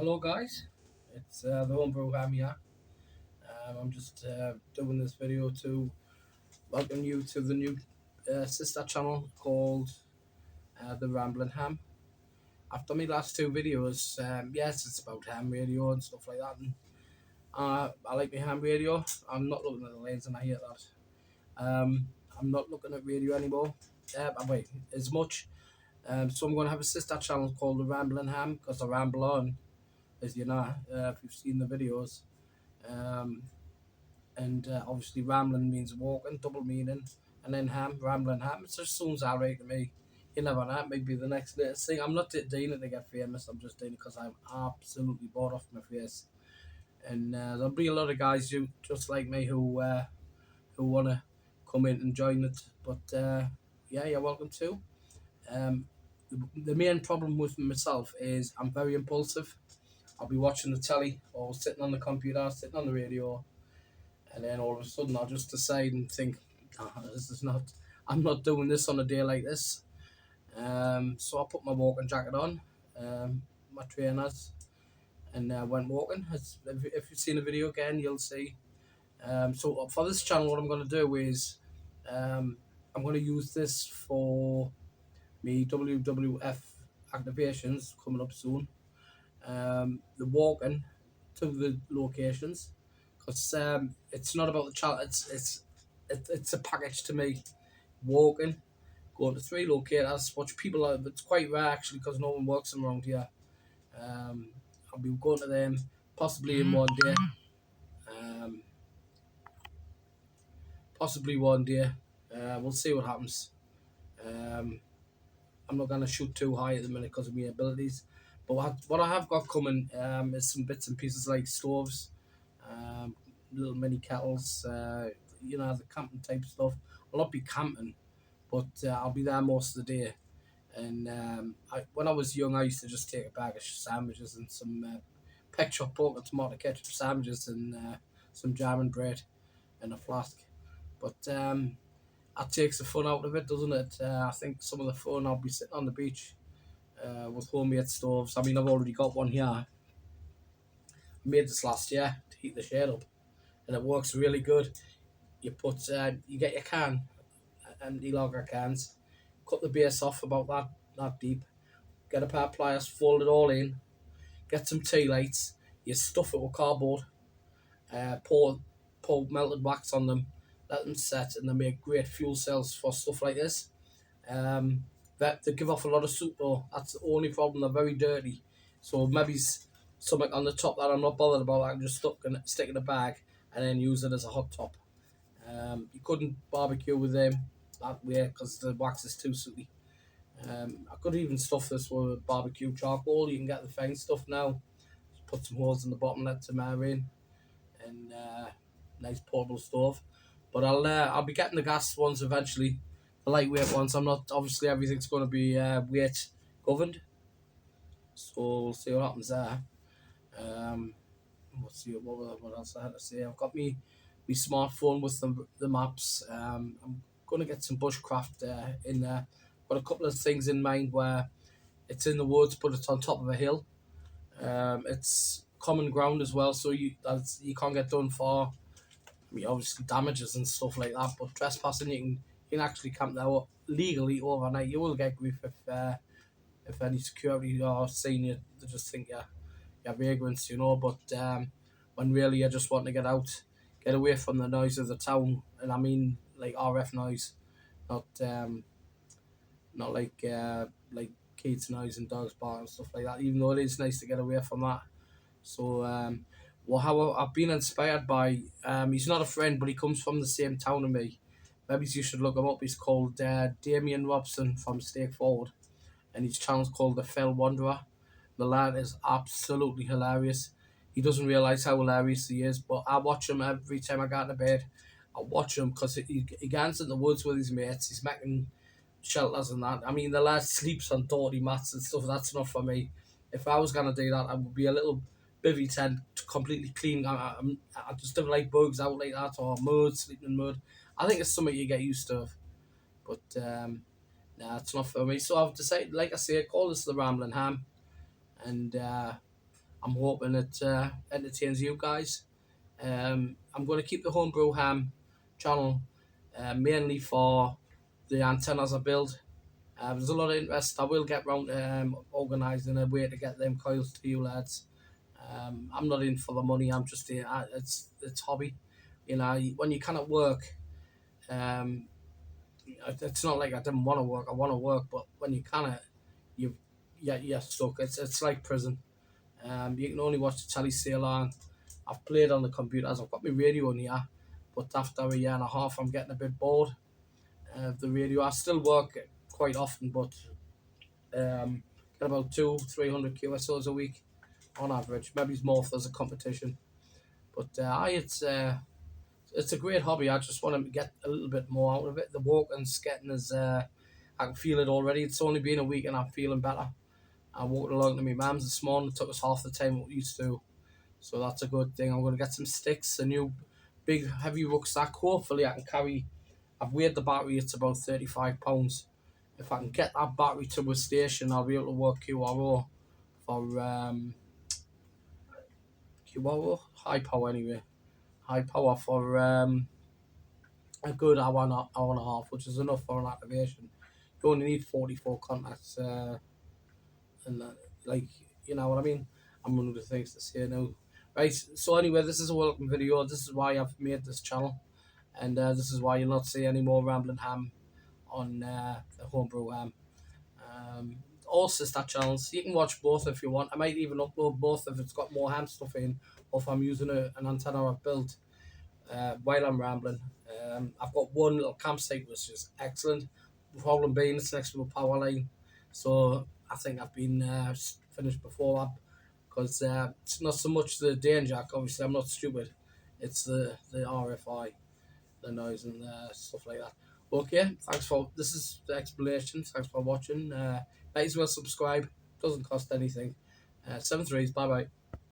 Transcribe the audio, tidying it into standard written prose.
Hello guys, it's the homebrew ham here. I'm just doing this video to welcome you to the new sister channel called the Rambling Ham. After my last two videos, yes, it's about ham radio and stuff like that. And, I like my ham radio. I'm not looking at the lens, and I hate that. I'm not looking at radio anymore. Wait, as much. So I'm going to have a sister channel called the Rambling Ham because I ramble on, as you know, if you've seen the videos. Um, and obviously rambling means walking, double meaning, and then rambling ham. It just sounds alright to me. You never know, it might be the next latest thing. I'm not doing it to get famous, I'm just doing it because I'm absolutely bored off my face. And there'll be a lot of guys who just like me who want to come in and join it. But yeah, you're welcome to. Um, the main problem with myself is I'm very impulsive. I'll be watching the telly or sitting on the computer, sitting on the radio, and then all of a sudden I'll just decide and think, this is not. I'm not doing this on a day like this. So I put my walking jacket on, my trainers, and went walking. If you've seen the video again, you'll see. So for this channel, what I'm going to do is, I'm going to use this for me WWF activations coming up soon. The walking to the locations, because it's not about the challenge. It's a package to me. Walking, going to three locators, which people are. It's quite rare actually because no one works them around here. Um, I'll be going to them possibly in one day. Um, Possibly one day. We'll see what happens. Um, I'm not going to shoot too high at the minute because of my abilities. But what I have got coming is some bits and pieces like stoves, um, little mini kettles, the camping type stuff. I'll not be camping, but I'll be there most of the day. And when I was young, I used to just take a bag of sandwiches and some pet shop pork and tomato ketchup sandwiches and some jam and bread and a flask. But that takes the fun out of it, doesn't it? I think some of the fun, I'll be sitting on the beach with homemade stoves. I mean, I've already got one here. I made this last year to heat the shed up, and it works really good. You get your can, empty lager cans, cut the base off about that deep, get a pair of pliers, fold it all in, get some tea lights, you stuff it with cardboard, pour melted wax on them, let them set, and they make great fuel cells for stuff like this. That they give off a lot of soot though. That's the only problem. They're very dirty. So maybe something on the top that I'm not bothered about. I can just stick in a bag and then use it as a hot top. You couldn't barbecue with them that way because the wax is too sooty. I could even stuff this with barbecue charcoal. You can get the fine stuff now. Just put some holes in the bottom, let some air in, and nice portable stove. But I'll be getting the gas ones eventually, the lightweight ones. I'm not obviously everything's going to be weight governed, so we'll see what happens there. What else I had to say. I've got me smartphone with the maps. I'm going to get some bushcraft in there. Got a couple of things in mind where it's in the woods, but it's on top of a hill. It's common ground as well, so you can't get done for. I mean, obviously damages and stuff like that, but trespassing you can actually camp there legally overnight. You will get grief if any security are seeing you. They just think you're vagrants, But when really you just want to get out, get away from the noise of the town, and I mean like RF noise, not like kids noise and dogs barking and stuff like that. Even though it is nice to get away from that. So how I've been inspired by, he's not a friend, but he comes from the same town as me. Maybe you should look him up. He's called Damien Robson from Stake Forward, and his channel's called The Fell Wanderer. The lad is absolutely hilarious. He doesn't realise how hilarious he is, but I watch him every time I get to bed. I watch him because he gets in the woods with his mates. He's making shelters and that. I mean, the lad sleeps on dirty mats and stuff. That's enough for me. If I was going to do that, I would be a little bivvy tent completely clean. I just don't like bugs out like that or mud, sleeping in mud. I think it's something you get used to. But nah, it's not for me. So I've decided, like I say, call this the Rambling Ham. And I'm hoping it entertains you guys. I'm going to keep the homebrew ham channel mainly for the antennas I build. There's a lot of interest. I will get round to organising a way to get them coils to you lads. I'm not in for the money. I'm just in. It's hobby. You know, when you cannot work, um, it's not like I didn't want to work. I want to work, but when you cannot, you you're stuck. It's like prison. You can only watch the telly so long. I've played on the computers. I've got my radio in here, but after a year and a half, I'm getting a bit bored of the radio. I still work quite often, but get about 300 QSOs a week on average. Maybe it's more if there's a competition. But it's a great hobby. I just want to get a little bit more out of it. The walking's getting as I can feel it already. It's only been a week and I'm feeling better. I walked along to my mum's this morning. It took us half the time what we used to. So that's a good thing. I'm going to get some sticks, a new big heavy rucksack. Hopefully I can carry. I've weighed the battery. It's about 35 pounds. If I can get that battery to a station, I'll be able to work QRO for QRO high power anyway. High power for a good hour and a half, which is enough for an activation. You only need 44 contacts, and like you know what I mean. I'm one of the things to say now. Right. So anyway, this is a welcome video. This is why I've made this channel, and this is why you'll not see any more rambling ham on the homebrew ham. Um, all sister channels. You can watch both if you want. I might even upload both if it's got more ham stuff in, or if I'm using an antenna I've built while I'm rambling. I've got one little campsite which is excellent. The problem being it's next to a power line, so I think I've been finished before that because it's not so much the danger. Obviously, I'm not stupid. It's the RFI, the noise and stuff like that. Okay, thanks for this is the explanation. Thanks for watching. Might as well subscribe. Doesn't cost anything. 7 threes. Bye bye.